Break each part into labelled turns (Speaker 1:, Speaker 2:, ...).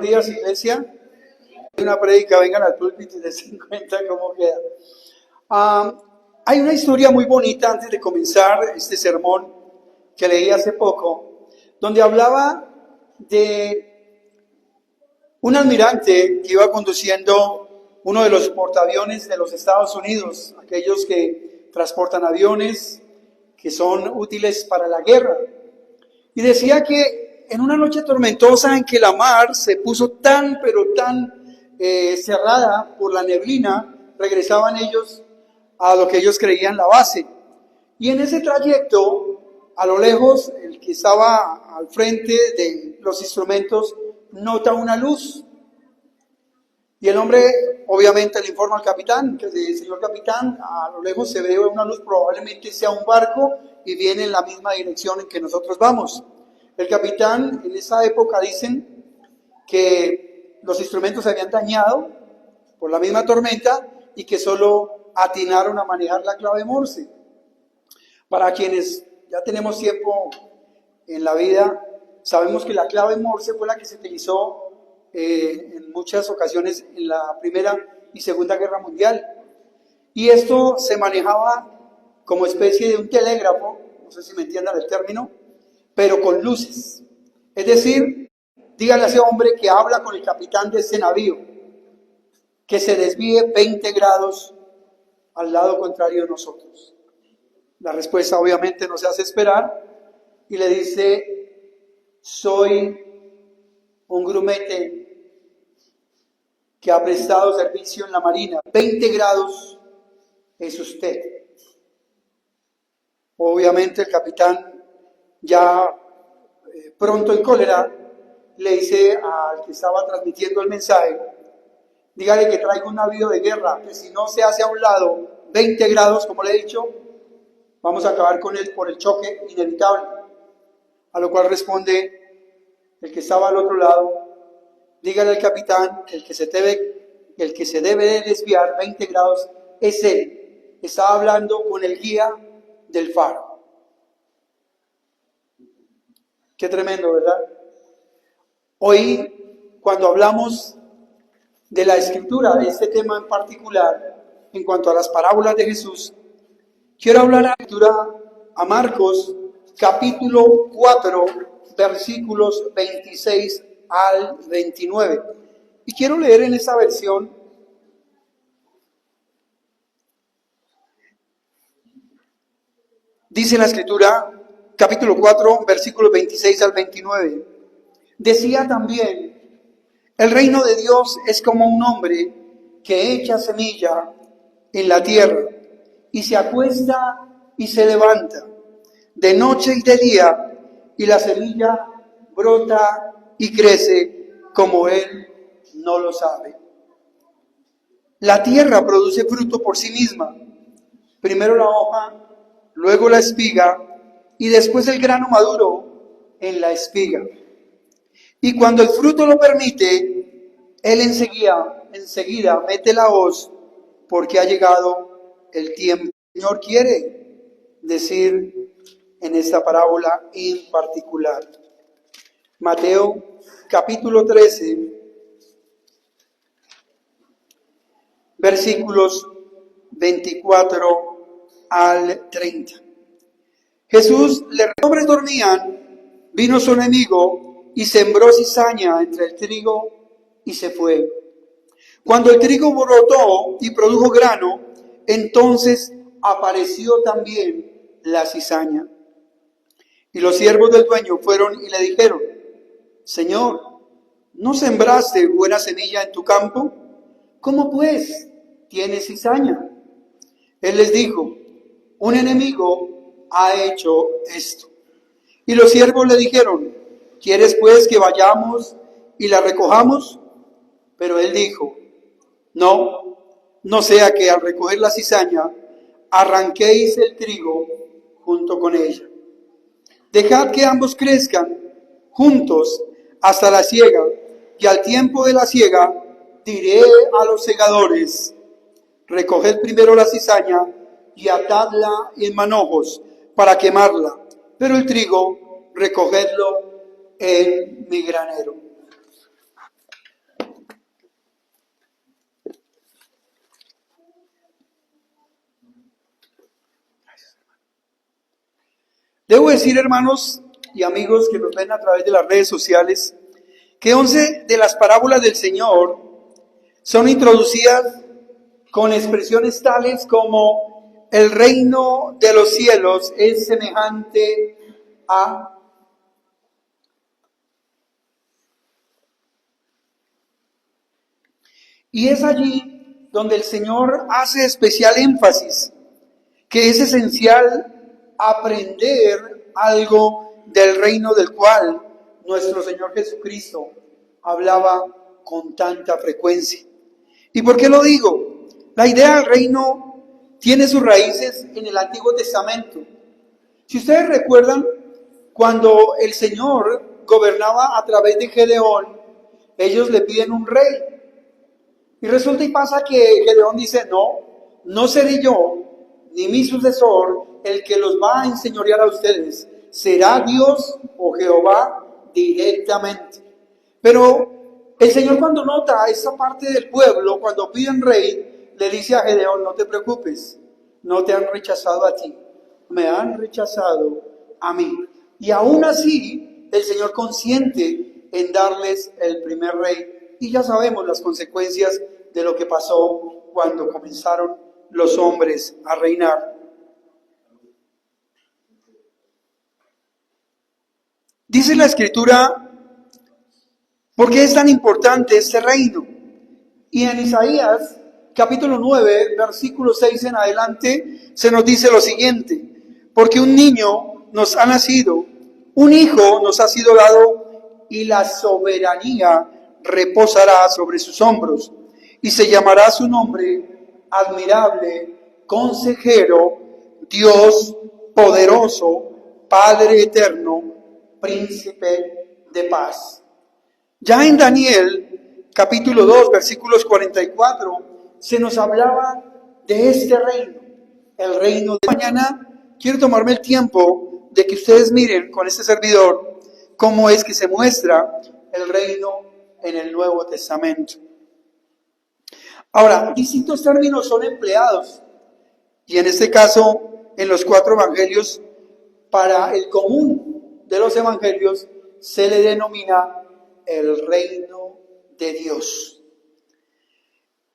Speaker 1: Buenos días, iglesia. Hay una prédica, vengan al púlpito y den cuenta cómo queda. Hay una historia muy bonita antes de comenzar este sermón que leí hace poco, donde hablaba de un almirante que iba conduciendo uno de los portaaviones de los Estados Unidos, aquellos que transportan aviones que son útiles para la guerra. Y decía que en una noche tormentosa en que la mar se puso tan cerrada por la neblina, regresaban ellos a lo que ellos creían la base. Y en ese trayecto, a lo lejos, el que estaba al frente de los instrumentos nota una luz. Y el hombre, obviamente, le informa al capitán, que señor capitán, a lo lejos se ve una luz, probablemente sea un barco y viene en la misma dirección en que nosotros vamos. El capitán, en esa época dicen que los instrumentos se habían dañado por la misma tormenta y que solo atinaron a manejar la clave Morse. Para quienes ya tenemos tiempo en la vida, sabemos que la clave Morse fue la que se utilizó en muchas ocasiones en la Primera y Segunda Guerra Mundial. Y esto se manejaba como especie de un telégrafo, no sé si me entiendan el término, pero con luces. Es decir, díganle a ese hombre que habla con el capitán de ese navío, que se desvíe 20 grados al lado contrario de nosotros. La respuesta obviamente no se hace esperar y le dice: soy un grumete que ha prestado servicio en la marina. 20 grados es usted. Obviamente el capitán, ya pronto en cólera, le dice al que estaba transmitiendo el mensaje: dígale que traiga un navío de guerra, que si no se hace a un lado 20 grados, como le he dicho, vamos a acabar con él por el choque inevitable. A lo cual responde el que estaba al otro lado: dígale al capitán que el que se debe desviar 20 grados es él. Está hablando con el guía del faro. Qué tremendo, ¿verdad? Hoy, cuando hablamos de la Escritura, de este tema en particular, en cuanto a las parábolas de Jesús, quiero hablar de la Escritura a Marcos, capítulo 4, versículos 26 al 29. Y quiero leer en esta versión. Dice la Escritura, capítulo 4, versículos 26 al 29. Decía también: el reino de Dios es como un hombre que echa semilla en la tierra y se acuesta y se levanta de noche y de día, y la semilla brota y crece como él no lo sabe. La tierra produce fruto por sí misma, primero la hoja, luego la espiga y después el grano maduro en la espiga. Y cuando el fruto lo permite, él enseguida mete la hoz, porque ha llegado el tiempo. El Señor quiere decir en esta parábola en particular. Mateo capítulo 13, versículos 24 al 30. Jesús, los hombres dormían, vino su enemigo y sembró cizaña entre el trigo y se fue. Cuando el trigo brotó y produjo grano, entonces apareció también la cizaña. Y los siervos del dueño fueron y le dijeron: Señor, ¿no sembraste buena semilla en tu campo? ¿Cómo pues tienes cizaña? Él les dijo: un enemigo ha hecho esto. Y los siervos le dijeron: ¿quieres pues que vayamos y la recojamos? Pero él dijo: no sea que al recoger la cizaña arranquéis el trigo junto con ella. Dejad que ambos crezcan juntos hasta la siega, y al tiempo de la siega diré a los segadores: recoged primero la cizaña y atadla en manojos para quemarla, pero el trigo recogedlo en mi granero. Debo decir, hermanos y amigos que nos ven a través de las redes sociales, que 11 de las parábolas del Señor son introducidas con expresiones tales como el reino de los cielos es semejante a... Y es allí donde el Señor hace especial énfasis, que es esencial aprender algo del reino del cual nuestro Señor Jesucristo hablaba con tanta frecuencia. ¿Y por qué lo digo? La idea del reino tiene sus raíces en el Antiguo Testamento. Si ustedes recuerdan, cuando el Señor gobernaba a través de Gedeón, ellos le piden un rey. Y resulta y pasa que Gedeón dice, no seré yo, ni mi sucesor, el que los va a enseñorear a ustedes. Será Dios o Jehová directamente. Pero el Señor, cuando nota esa parte del pueblo, cuando piden rey, le dice a Gedeón, no te preocupes, no te han rechazado a ti, me han rechazado a mí. Y aún así, el Señor consiente en darles el primer rey. Y ya sabemos las consecuencias de lo que pasó cuando comenzaron los hombres a reinar. Dice la Escritura, ¿por qué es tan importante este reino? Y en Isaías, capítulo 9, versículo 6 en adelante, se nos dice lo siguiente: porque un niño nos ha nacido, un hijo nos ha sido dado, y la soberanía reposará sobre sus hombros, y se llamará su nombre admirable, consejero, Dios poderoso, Padre eterno, príncipe de paz. Ya en Daniel, capítulo 2, versículos 44, se nos hablaba de este reino, el reino de mañana. Quiero tomarme el tiempo de que ustedes miren con este servidor cómo es que se muestra el reino en el Nuevo Testamento. Ahora, distintos términos son empleados, y en este caso, en los 4 evangelios, para el común de los evangelios, se le denomina el reino de Dios.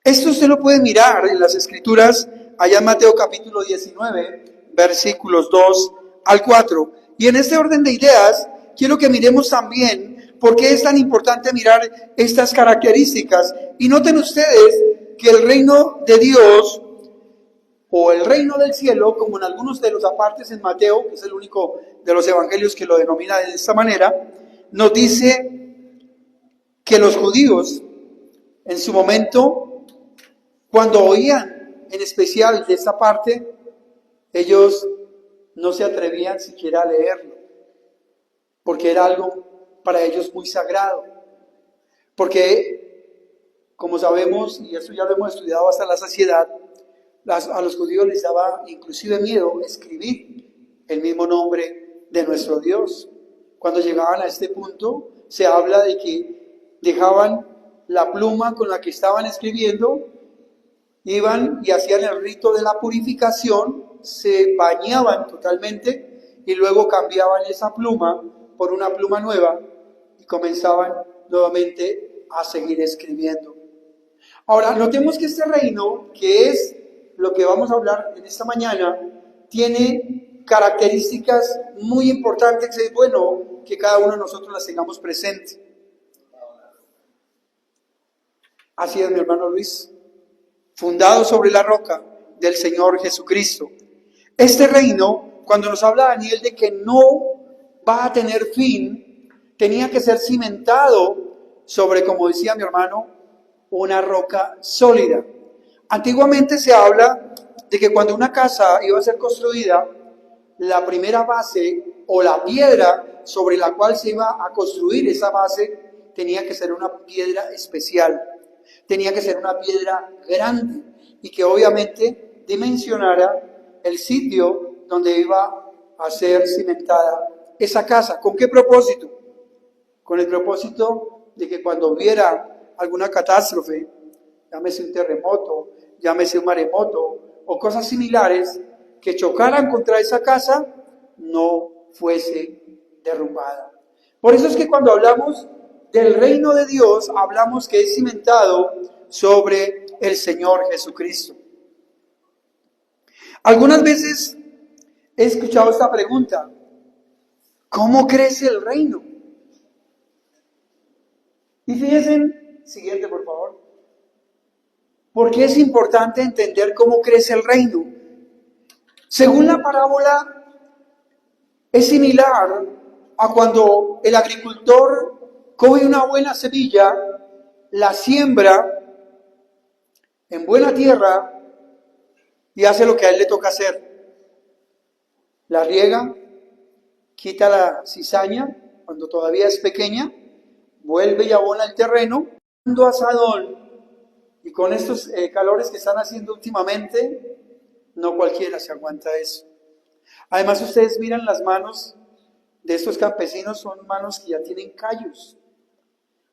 Speaker 1: Esto usted lo puede mirar en las Escrituras, allá en Mateo capítulo 19, versículos 2 al 4. Y en este orden de ideas, quiero que miremos también por qué es tan importante mirar estas características. Y noten ustedes que el reino de Dios, o el reino del cielo, como en algunos de los apartes en Mateo, que es el único de los evangelios que lo denomina de esta manera, nos dice que los judíos, en su momento, cuando oían en especial de esta parte, ellos no se atrevían siquiera a leerlo, porque era algo para ellos muy sagrado. Porque, como sabemos, y eso ya lo hemos estudiado hasta la saciedad, a los judíos les daba inclusive miedo escribir el mismo nombre de nuestro Dios. Cuando llegaban a este punto, se habla de que dejaban la pluma con la que estaban escribiendo, iban y hacían el rito de la purificación, se bañaban totalmente y luego cambiaban esa pluma por una pluma nueva y comenzaban nuevamente a seguir escribiendo. Ahora, notemos que este reino, que es lo que vamos a hablar en esta mañana, tiene características muy importantes que es bueno que cada uno de nosotros las tengamos presentes. Así es, mi hermano Luis, fundado sobre la roca del Señor Jesucristo. Este reino, cuando nos habla Daniel de que no va a tener fin, tenía que ser cimentado sobre, como decía mi hermano, una roca sólida. Antiguamente se habla de que cuando una casa iba a ser construida, la primera base o la piedra sobre la cual se iba a construir esa base tenía que ser una piedra especial, tenía que ser una piedra grande y que obviamente dimensionara el sitio donde iba a ser cimentada esa casa. ¿Con qué propósito? Con el propósito de que cuando hubiera alguna catástrofe, llámese un terremoto, llámese un maremoto o cosas similares que chocaran contra esa casa, no fuese derrumbada. Por eso es que cuando hablamos del reino de Dios, hablamos que es cimentado sobre el Señor Jesucristo. Algunas veces he escuchado esta pregunta: ¿cómo crece el reino? Y fíjense, siguiente por favor. ¿Por qué es importante entender cómo crece el reino? Según la parábola, es similar a cuando el agricultor coge una buena semilla, la siembra en buena tierra y hace lo que a él le toca hacer. La riega, quita la cizaña cuando todavía es pequeña, vuelve y abona el terreno, dando asadón. Y con estos calores que están haciendo últimamente, no cualquiera se aguanta eso. Además, ustedes miran las manos de estos campesinos, son manos que ya tienen callos,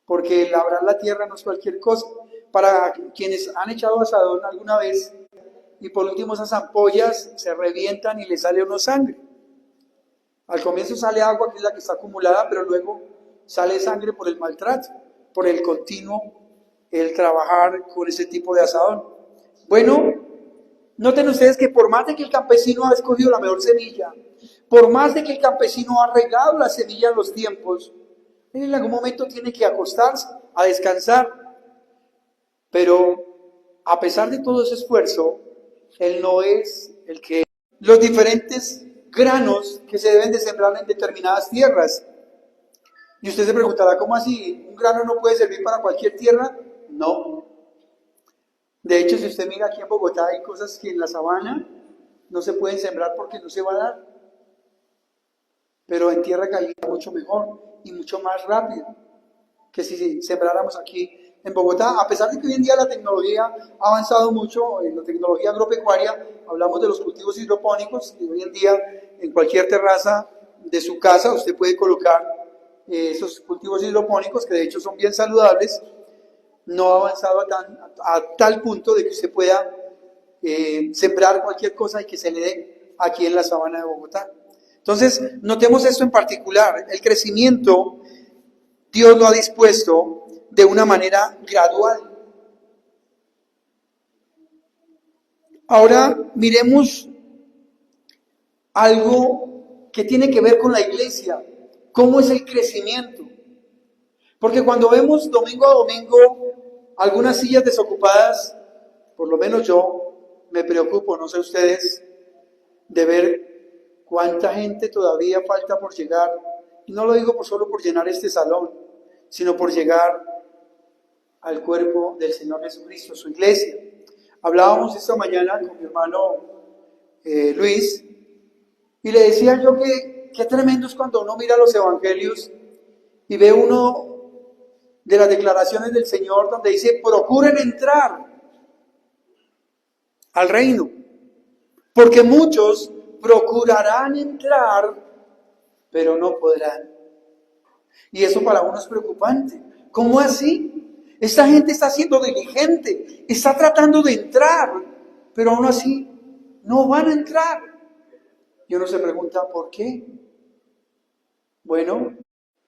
Speaker 1: porque labrar la tierra no es cualquier cosa. Para quienes han echado asadón alguna vez, y por último esas ampollas se revientan y le sale uno sangre. Al comienzo sale agua, que es la que está acumulada, pero luego sale sangre por el maltrato, por el continuo el trabajar con ese tipo de asadón. Bueno, noten ustedes que por más de que el campesino ha escogido la mejor semilla, por más de que el campesino ha regado la semilla en los tiempos, él en algún momento tiene que acostarse a descansar. Pero a pesar de todo ese esfuerzo, él no es el que... Los diferentes granos que se deben de sembrar en determinadas tierras. Y usted se preguntará, ¿cómo así? ¿Un grano no puede servir para cualquier tierra? No. De hecho, si usted mira aquí en Bogotá, hay cosas que en la sabana no se pueden sembrar porque no se va a dar. Pero en tierra caliente mucho mejor y mucho más rápido que si sembráramos aquí en Bogotá. A pesar de que hoy en día la tecnología ha avanzado mucho, en la tecnología agropecuaria, hablamos de los cultivos hidropónicos, y hoy en día en cualquier terraza de su casa usted puede colocar esos cultivos hidropónicos, que de hecho son bien saludables. No ha avanzado a tal punto de que usted pueda sembrar cualquier cosa y que se le dé aquí en la sabana de Bogotá. Entonces, notemos esto en particular: el crecimiento Dios lo ha dispuesto de una manera gradual. Ahora miremos algo que tiene que ver con la iglesia. ¿Cómo es el crecimiento? Porque cuando vemos domingo a domingo algunas sillas desocupadas, por lo menos yo me preocupo, no sé ustedes, de ver cuánta gente todavía falta por llegar. Y no lo digo solo por llenar este salón, sino por llegar al cuerpo del Señor Jesucristo, su iglesia. Hablábamos esta mañana con mi hermano Luis, y le decía yo que qué tremendo es cuando uno mira los evangelios y ve uno de las declaraciones del Señor donde dice: procuren entrar al reino, porque muchos procurarán entrar, pero no podrán. Y eso para uno es preocupante. ¿Cómo así? Esta gente está siendo diligente, está tratando de entrar, pero aún así no van a entrar. Y uno se pregunta, ¿por qué? Bueno,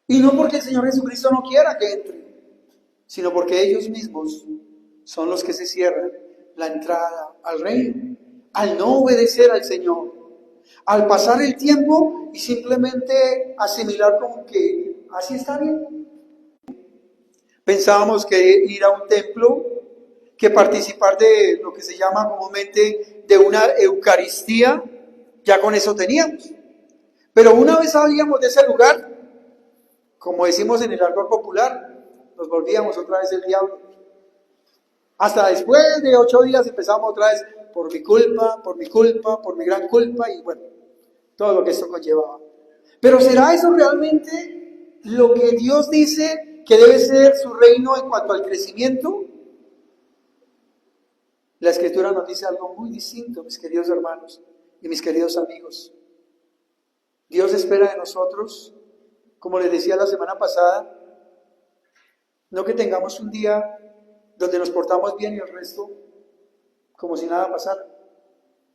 Speaker 1: y no porque el Señor Jesucristo no quiera que entren, sino porque ellos mismos son los que se cierran la entrada al reino, al no obedecer al Señor, al pasar el tiempo y simplemente asimilar como que así está bien. Pensábamos que ir a un templo, que participar de lo que se llama comúnmente de una Eucaristía, ya con eso teníamos. Pero una vez salíamos de ese lugar, como decimos en el argot popular, nos volvíamos otra vez el diablo. Hasta después de 8 días empezamos otra vez por mi culpa, por mi culpa, por mi gran culpa, y bueno, todo lo que esto conllevaba. Pero ¿será eso realmente lo que Dios dice que debe ser su reino en cuanto al crecimiento? La Escritura nos dice algo muy distinto, mis queridos hermanos y mis queridos amigos. Dios espera de nosotros, como les decía la semana pasada, no que tengamos un día donde nos portamos bien y el resto como si nada pasara.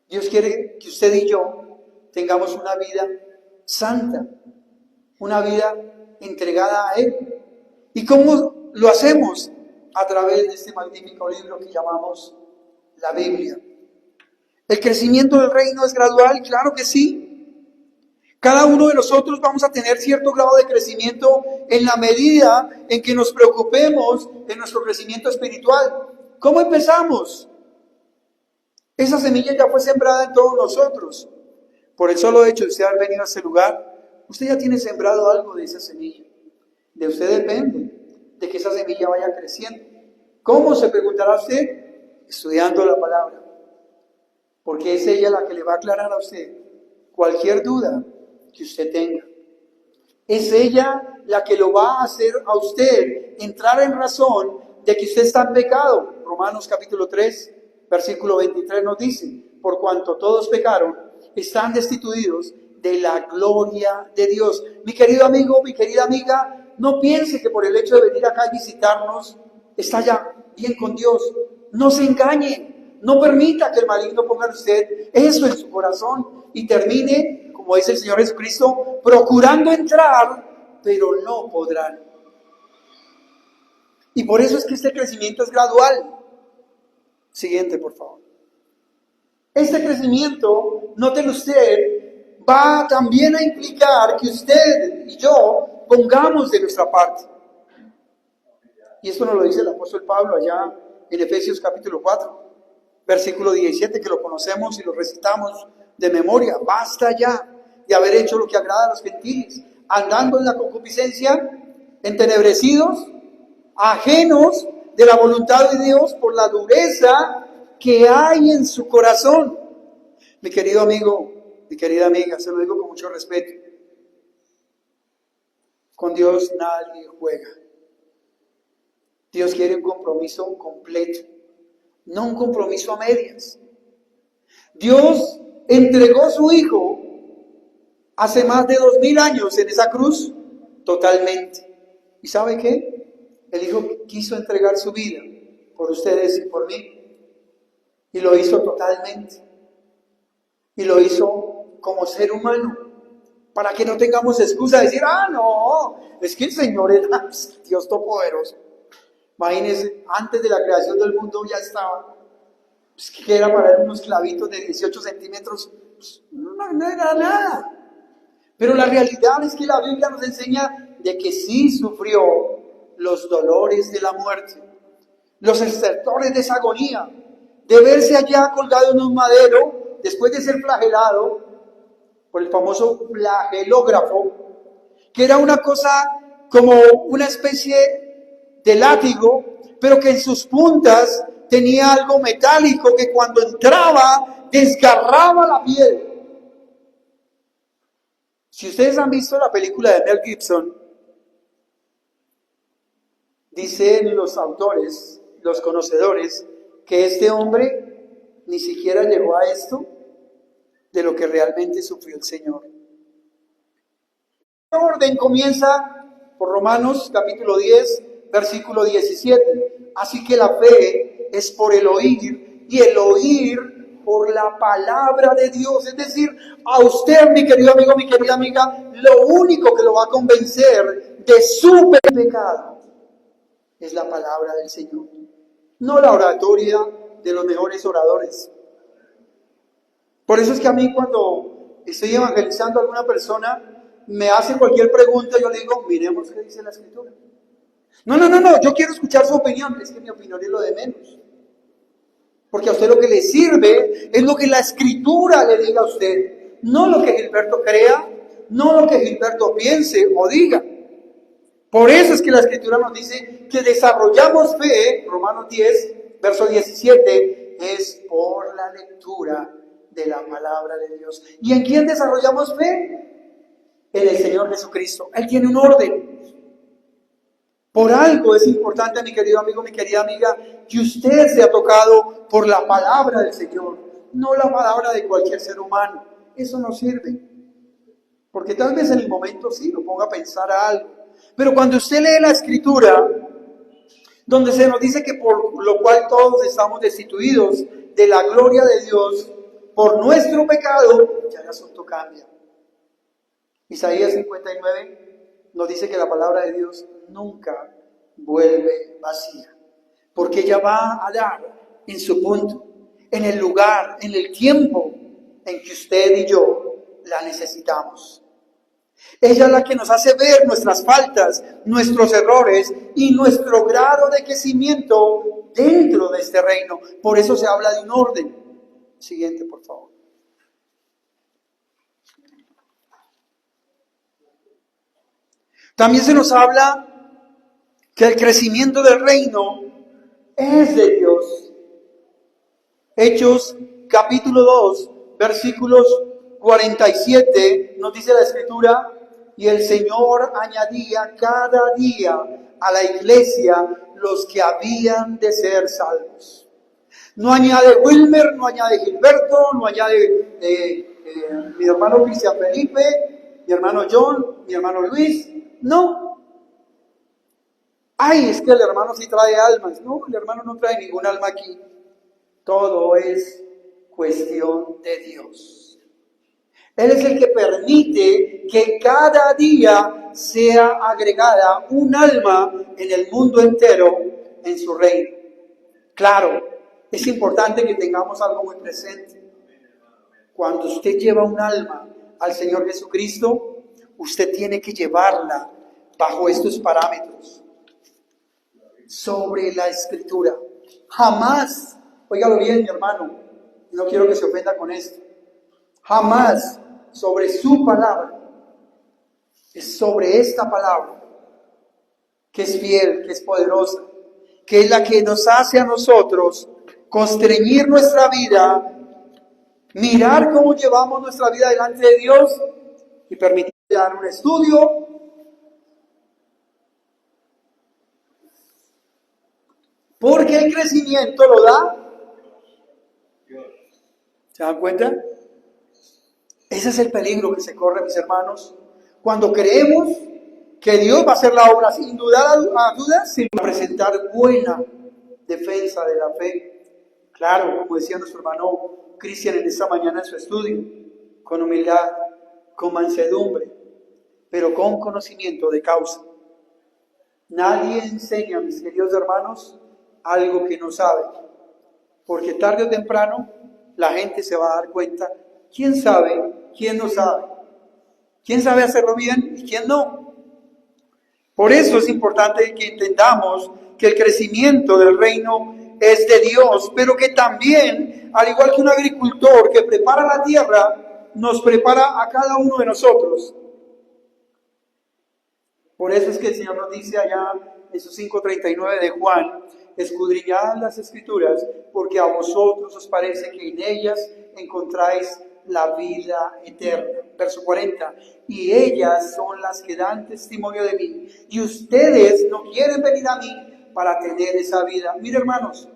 Speaker 1: Dios quiere que usted y yo tengamos una vida santa, una vida entregada a Él. ¿Y cómo lo hacemos? A través de este magnífico libro que llamamos la Biblia. ¿El crecimiento del reino es gradual? Claro que sí. Cada uno de nosotros vamos a tener cierto grado de crecimiento en la medida en que nos preocupemos en nuestro crecimiento espiritual. ¿Cómo empezamos? Esa semilla ya fue sembrada en todos nosotros. Por el solo hecho de usted haber venido a este lugar, usted ya tiene sembrado algo de esa semilla. De usted depende de que esa semilla vaya creciendo. ¿Cómo? Se preguntará usted. Estudiando la palabra. Porque es ella la que le va a aclarar a usted cualquier duda que usted tenga. Es ella la que lo va a hacer a usted entrar en razón de que usted está en pecado. Romanos capítulo 3, versículo 23 nos dice: por cuanto todos pecaron, están destituidos de la gloria de Dios. Mi querido amigo, mi querida amiga, no piense que por el hecho de venir acá y visitarnos, está ya bien con Dios. No se engañe, no permita que el maligno ponga en usted eso en su corazón y termine, como dice el Señor Jesucristo, procurando entrar, pero no podrán. Y por eso es que este crecimiento es gradual. Siguiente, por favor. Este crecimiento, nótelo usted, va también a implicar que usted y yo pongamos de nuestra parte. Y esto nos lo dice el apóstol Pablo allá en Efesios capítulo 4, versículo 17, que lo conocemos y lo recitamos de memoria. Basta ya de haber hecho lo que agrada a los gentiles, andando en la concupiscencia, entenebrecidos, ajenos de la voluntad de Dios por la dureza que hay en su corazón. Mi querido amigo, mi querida amiga, se lo digo con mucho respeto. Con Dios nadie juega. Dios quiere un compromiso completo, no un compromiso a medias. Dios entregó a su Hijo hace más de 2000 años en esa cruz totalmente. ¿Y sabe qué? El Hijo quiso entregar su vida por ustedes y por mí. Y lo hizo totalmente. Y lo hizo como ser humano. Para que no tengamos excusa de decir, no, es que el Señor era Dios Todopoderoso. Imagínense, antes de la creación del mundo ya estaba. Pues, que era para él unos clavitos de 18 centímetros. Pues, no era nada. Pero la realidad es que la Biblia nos enseña de que sí sufrió los dolores de la muerte, los estertores de esa agonía, de verse allá colgado en un madero, después de ser flagelado por el famoso flagelógrafo, que era una cosa como una especie de látigo, pero que en sus puntas tenía algo metálico que cuando entraba desgarraba la piel. Si ustedes han visto la película de Mel Gibson, dicen los autores, los conocedores, que este hombre ni siquiera llegó a esto de lo que realmente sufrió el Señor. El orden comienza por Romanos capítulo 10, versículo 17. Así que la fe es por el oír y el oír por la palabra de Dios. Es decir, a usted, mi querido amigo, mi querida amiga, lo único que lo va a convencer de su pecado es la palabra del Señor. No la oratoria de los mejores oradores. Por eso es que a mí cuando estoy evangelizando a alguna persona, me hace cualquier pregunta, yo le digo, miremos qué dice la Escritura. No, yo quiero escuchar su opinión. Es que mi opinión es lo de menos. Porque a usted lo que le sirve es lo que la Escritura le diga a usted. No lo que Gilberto crea, no lo que Gilberto piense o diga. Por eso es que la Escritura nos dice que desarrollamos fe, Romanos 10, verso 17, es por la lectura de la palabra de Dios. ¿Y en quién desarrollamos fe? En el Señor Jesucristo. Él tiene un orden. Por algo es importante, mi querido amigo, mi querida amiga, que usted sea tocado por la palabra del Señor, no la palabra de cualquier ser humano. Eso no sirve. Porque tal vez en el momento sí lo ponga a pensar a algo. Pero cuando usted lee la Escritura, donde se nos dice que por lo cual todos estamos destituidos de la gloria de Dios por nuestro pecado, ya el asunto cambia. Isaías 59 nos dice que la palabra de Dios nunca vuelve vacía, porque ella va a dar en su punto, en el lugar, en el tiempo en que usted y yo la necesitamos. Ella es la que nos hace ver nuestras faltas, nuestros errores y nuestro grado de crecimiento dentro de este reino. Por eso se habla de un orden. Siguiente, por favor. También se nos habla que el crecimiento del reino es de Dios. Hechos capítulo 2, versículos 47, nos dice la Escritura, y el Señor añadía cada día a la iglesia los que habían de ser salvos. No añade Wilmer, no añade Gilberto, no añade mi hermano Cristian Felipe, mi hermano John, mi hermano Luis, no. Ay, es que el hermano sí trae almas. No, el hermano no trae ningún alma aquí. Todo es cuestión de Dios. Él es el que permite que cada día sea agregada un alma en el mundo entero en su reino. Claro, es importante que tengamos algo muy presente. Cuando usted lleva un alma al Señor Jesucristo, usted tiene que llevarla bajo estos parámetros, sobre la Escritura. Jamás, óigalo bien, mi hermano, no quiero que se ofenda con esto, jamás sobre su palabra, es sobre esta palabra, que es fiel, que es poderosa, que es la que nos hace a nosotros constreñir nuestra vida, mirar cómo llevamos nuestra vida delante de Dios y permitir dar un estudio. Porque el crecimiento lo da. ¿Se dan cuenta? Ese es el peligro que se corre, mis hermanos, cuando creemos que Dios va a hacer la obra sin dudar a dudas, sin presentar buena defensa de la fe. Claro, como decía nuestro hermano Cristian en esta mañana en su estudio, con humildad, con mansedumbre, pero con conocimiento de causa. Nadie enseña, mis queridos hermanos, algo que no sabe, porque tarde o temprano la gente se va a dar cuenta quién sabe, quién no sabe, quién sabe hacerlo bien y quién no. Por eso es importante que entendamos que el crecimiento del reino es de Dios, pero que también, al igual que un agricultor que prepara la tierra, nos prepara a cada uno de nosotros. Por eso es que el Señor nos dice allá en su 5:39 de Juan, escudriñad las Escrituras, porque a vosotros os parece que en ellas encontráis la vida eterna. Verso 40, y ellas son las que dan testimonio de mí, y ustedes no quieren venir a mí para tener esa vida. Mire, hermanos,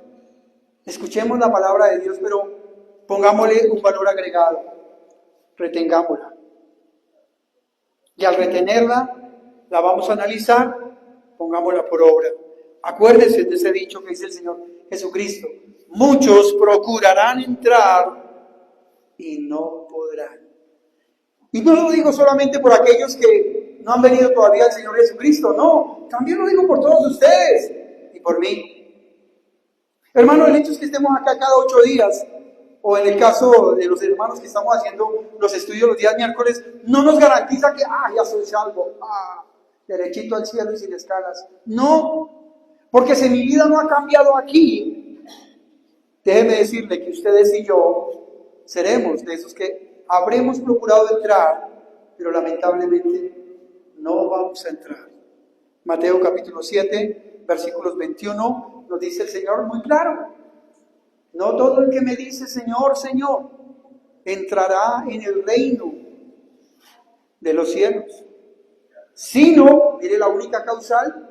Speaker 1: escuchemos la palabra de Dios, pero pongámosle un valor agregado, retengámosla. Y al retenerla, la vamos a analizar, pongámosla por obra. Acuérdense de ese dicho que dice el Señor Jesucristo: muchos procurarán entrar y no podrán. Y no lo digo solamente por aquellos que no han venido todavía al Señor Jesucristo, no, también lo digo por todos ustedes y por mí. Hermano, el hecho es que estemos acá cada 8 días, o en el caso de los hermanos que estamos haciendo los estudios los días miércoles, no nos garantiza que, ya soy salvo, derechito al cielo y sin escalas. No, porque si mi vida no ha cambiado aquí, déjeme decirle que ustedes y yo seremos de esos que habremos procurado entrar, pero lamentablemente no vamos a entrar. Mateo capítulo 7, versículos 21, nos dice el Señor muy claro: no todo el que me dice Señor, Señor, entrará en el reino de los cielos, sino, mire la única causal,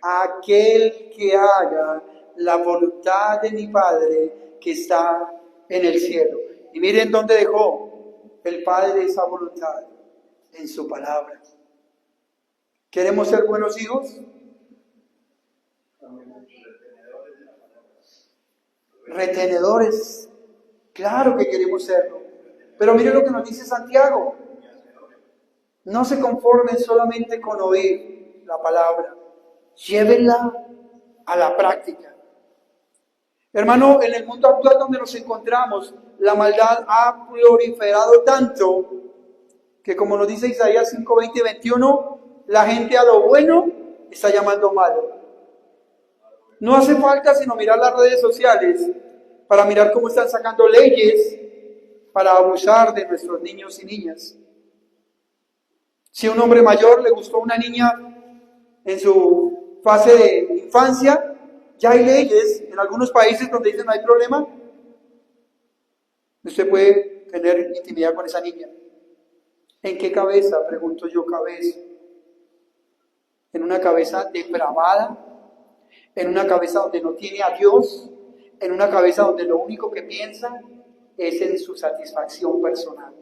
Speaker 1: aquel que haga la voluntad de mi Padre que está en el cielo. Y miren dónde dejó el Padre esa voluntad, en su palabra. ¿Queremos ser buenos hijos? Retenedores. Claro que queremos serlo. Pero miren lo que nos dice Santiago. No se conformen solamente con oír la palabra, llévenla a la práctica. Hermano, en el mundo actual donde nos encontramos, la maldad ha proliferado tanto que, como nos dice Isaías 5, 20 y 21, la gente a lo bueno está llamando malo. No hace falta sino mirar las redes sociales para mirar cómo están sacando leyes para abusar de nuestros niños y niñas. Si a un hombre mayor le gustó una niña en su fase de infancia, ya hay leyes en algunos países donde dicen no hay problema. Usted puede tener intimidad con esa niña. ¿En qué cabeza? Pregunto yo, cabeza. ¿En una cabeza depravada? ¿En una cabeza donde no tiene a Dios? ¿En una cabeza donde lo único que piensa es en su satisfacción personal?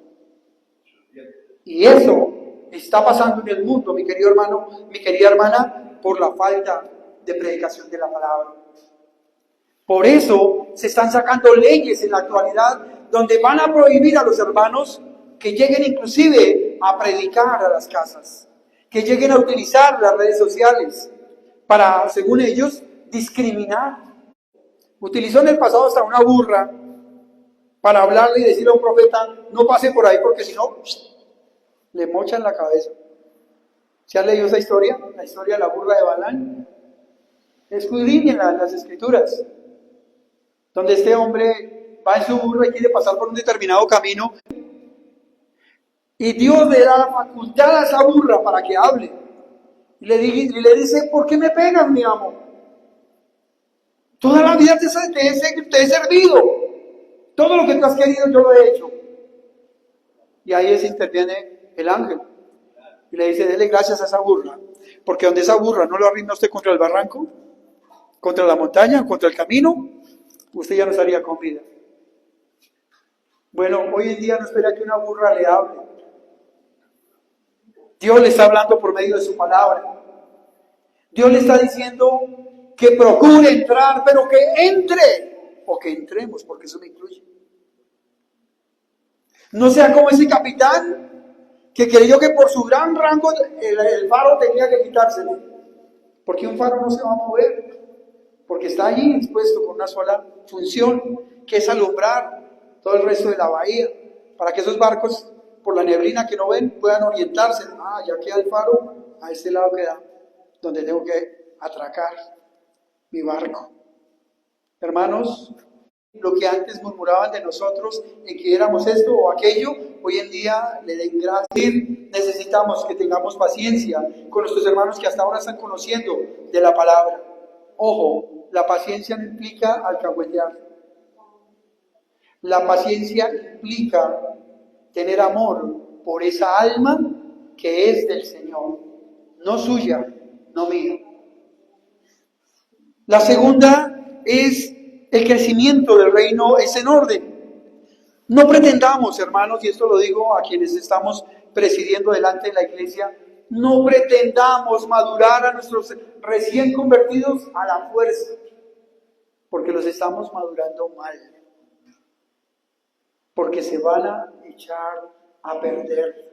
Speaker 1: Y eso está pasando en el mundo, mi querido hermano, mi querida hermana, por la falta de predicación de la palabra. Por eso se están sacando leyes en la actualidad donde van a prohibir a los hermanos que lleguen inclusive a predicar a las casas, que lleguen a utilizar las redes sociales para, según ellos, discriminar. Utilizó en el pasado hasta una burra para hablarle y decirle a un profeta, no pase por ahí porque si no, le mochan la cabeza. ¿Se han leído esa historia? La historia de la burra de Balán. Escudriñen las escrituras, donde este hombre va en su burra y quiere pasar por un determinado camino, y Dios le da la facultad a esa burra para que hable, y le dice, ¿por qué me pegas, mi amo? Toda la vida te he servido, todo lo que tú has querido yo lo he hecho. Y ahí se interviene el ángel, y le dice, dele gracias a esa burra, porque donde esa burra no lo arruina usted contra el barranco, contra la montaña, contra el camino, usted ya no estaría con vida. Bueno, hoy en día no espera que una burra le hable. Dios le está hablando por medio de su palabra. Dios le está diciendo que procure entrar, pero que entre, o que entremos, porque eso me incluye. No sea como ese capitán que creyó que por su gran rango el faro tenía que quitárselo, porque un faro no se va a mover, porque está allí dispuesto con una sola función, que es alumbrar todo el resto de la bahía, para que esos barcos, por la neblina que no ven, puedan orientarse. Ya queda el faro, a este lado queda donde tengo que atracar mi barco. Hermanos, lo que antes murmuraban de nosotros, en que éramos esto o aquello, hoy en día le den gracias. Necesitamos que tengamos paciencia con nuestros hermanos que hasta ahora están conociendo de la palabra. Ojo, la paciencia no implica alcahuetear. La paciencia implica tener amor por esa alma que es del Señor, no suya, no mía. La segunda es el crecimiento del reino es en orden. No pretendamos, hermanos, y esto lo digo a quienes estamos presidiendo delante de la iglesia, no pretendamos madurar a nuestros recién convertidos a la fuerza, porque los estamos madurando mal, porque se van a echar a perder.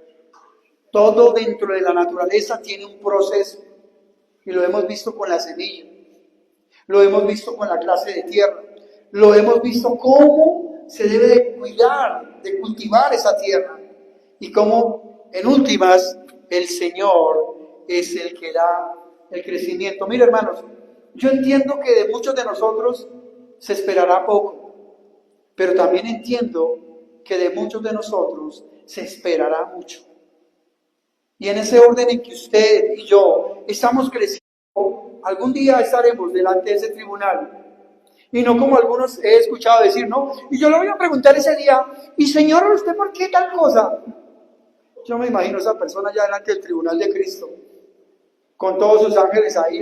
Speaker 1: Todo dentro de la naturaleza tiene un proceso, y lo hemos visto con la semilla, lo hemos visto con la clase de tierra, lo hemos visto cómo se debe de cuidar, de cultivar esa tierra, y cómo en últimas el Señor es el que da el crecimiento. Mira, hermanos, yo entiendo que de muchos de nosotros se esperará poco, pero también entiendo que de muchos de nosotros se esperará mucho. Y en ese orden en que usted y yo estamos creciendo, algún día estaremos delante de ese tribunal. Y no como algunos he escuchado decir, no, y yo le voy a preguntar ese día, y Señor, ¿usted por qué tal cosa? Yo me imagino a esa persona ya delante del tribunal de Cristo, con todos sus ángeles ahí.